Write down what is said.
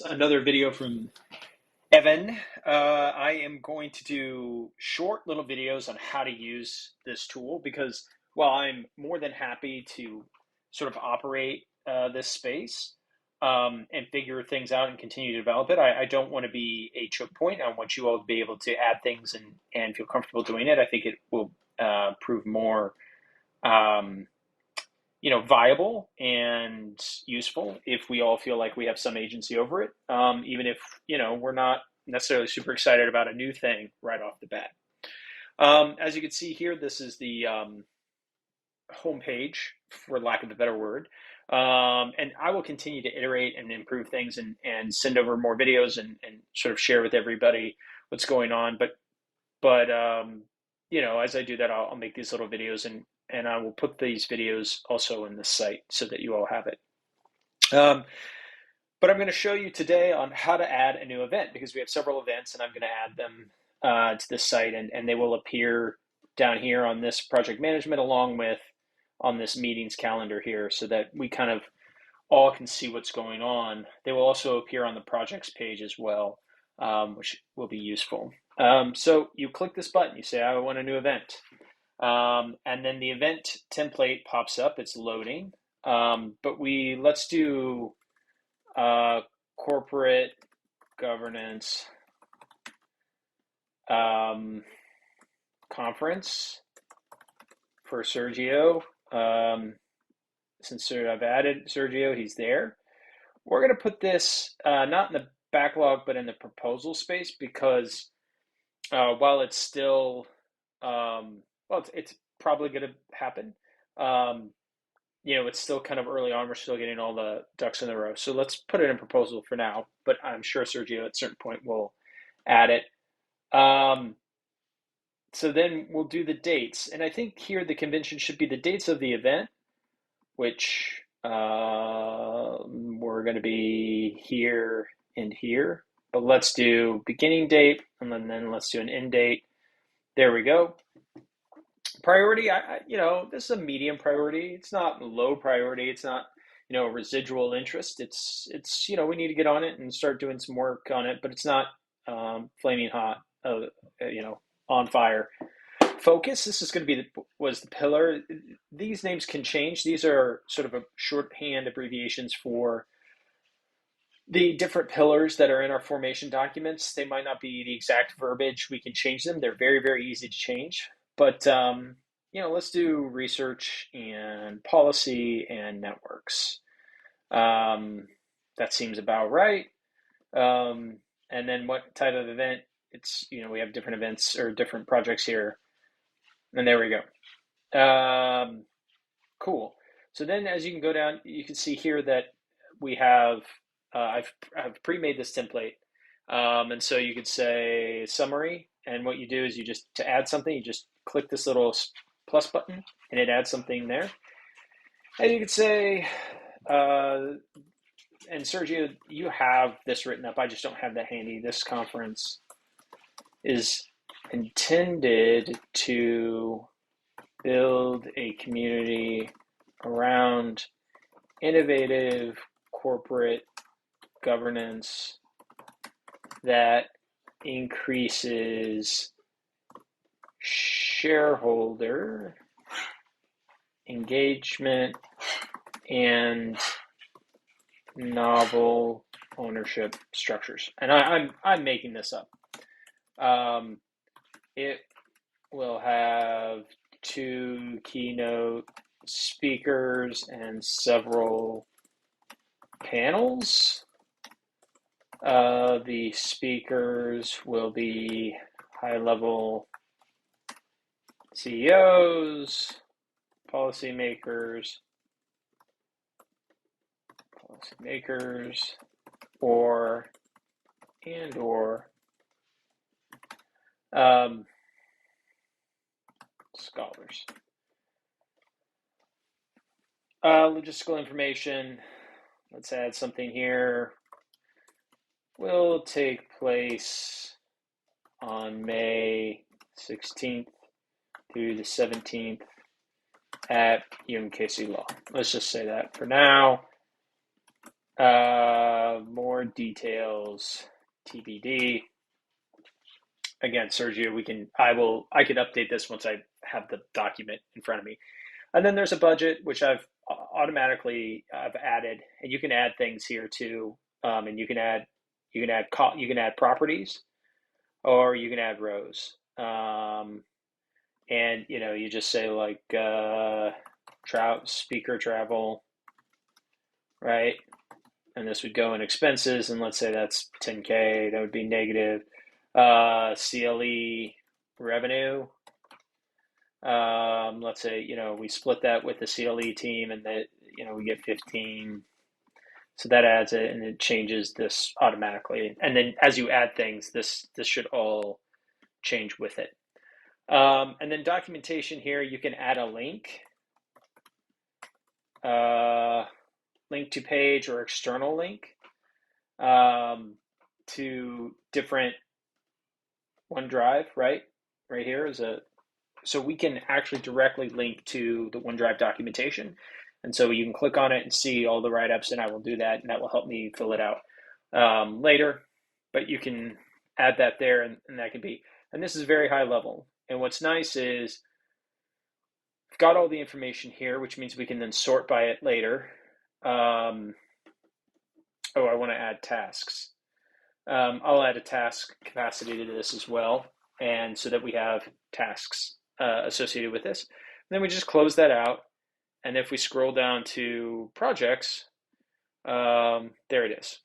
Another video from Evan. I am going to do short little videos on how to use this tool because while I'm more than happy to sort of operate this space and figure things out and continue to develop it, I don't want to be a choke point. I want you all to be able to add things and feel comfortable doing it. I think it will prove more um, viable and useful if we all feel like we have some agency over it, even if, we're not necessarily super excited about a new thing right off the bat. As you can see here, this is the homepage, for lack of a better word. And I will continue to iterate and improve things and send over more videos and sort of share with everybody what's going on. But as I do that, I'll make these little videos and I will put these videos also in the site so that you all have it. But I'm going to show you today on how to add a new event because we have several events and I'm going to add them to this site and they will appear down here on this project management along with on this meetings calendar here so that we kind of all can see what's going on. They will also appear on the projects page as well, which will be useful. So you click this button, you say, I want a new event. And then the event template pops up, it's loading. But let's do corporate governance conference for Sergio. Since I've added Sergio, he's there. We're going to put this not in the backlog, but in the proposal space because while it's still, it's probably going to happen. It's still kind of early on. We're still getting all the ducks in a row. So let's put it in proposal for now, but I'm sure Sergio at a certain point will add it. So then we'll do the dates. And I think here the convention should be the dates of the event, which we're going to be here and here. But let's do beginning date, and then let's do an end date. There we go. Priority, this is a medium priority. It's not low priority. It's not, residual interest. It's we need to get on it and start doing some work on it, but it's not flaming hot, on fire. Focus, this is going to be was the pillar. These names can change. These are sort of a shorthand abbreviations for the different pillars that are in our formation documents. They might not be the exact verbiage. We can change them. They're very, very easy to change. But, let's do research and policy and networks. That seems about right. And then what type of event? It's, we have different events or different projects here. And there we go. Cool. So then as you can go down, you can see here that we have, I've pre-made this template. And so you could say summary. And what you do is to add something, you just click this little plus button and it adds something there. And you could say, and Sergio, you have this written up. I just don't have that handy. This conference is intended to build a community around innovative corporate governance that increases shareholder engagement and novel ownership structures. And I'm making this up. It will have 2 keynote speakers and several panels. The speakers will be high-level CEOs, policymakers, or scholars. Logistical information. Let's add something here. Will take place on May 16th through the 17th at UMKC Law. Let's just say that for now. More details, TBD. Again, Sergio, I could update this once I have the document in front of me. And then there's a budget, which I've added, and you can add things here too. And you can add properties, or you can add rows. And you just say like speaker travel, right? And this would go in expenses, and let's say that's 10K. That would be negative. CLE revenue. Let's say we split that with the CLE team, and that we get 15. So that adds it, and it changes this automatically. And then as you add things, this should all change with it. And then documentation here, you can add a link, link to page or external link to different OneDrive, right? Right here so we can actually directly link to the OneDrive documentation. And so you can click on it and see all the write-ups, and I will do that, and that will help me fill it out later. But you can add that there, and that can be. And this is very high level. And what's nice is I've got all the information here, which means we can then sort by it later. I want to add tasks. I'll add a task capacity to this as well, and so that we have tasks associated with this. And then we just close that out, and if we scroll down to projects, there it is.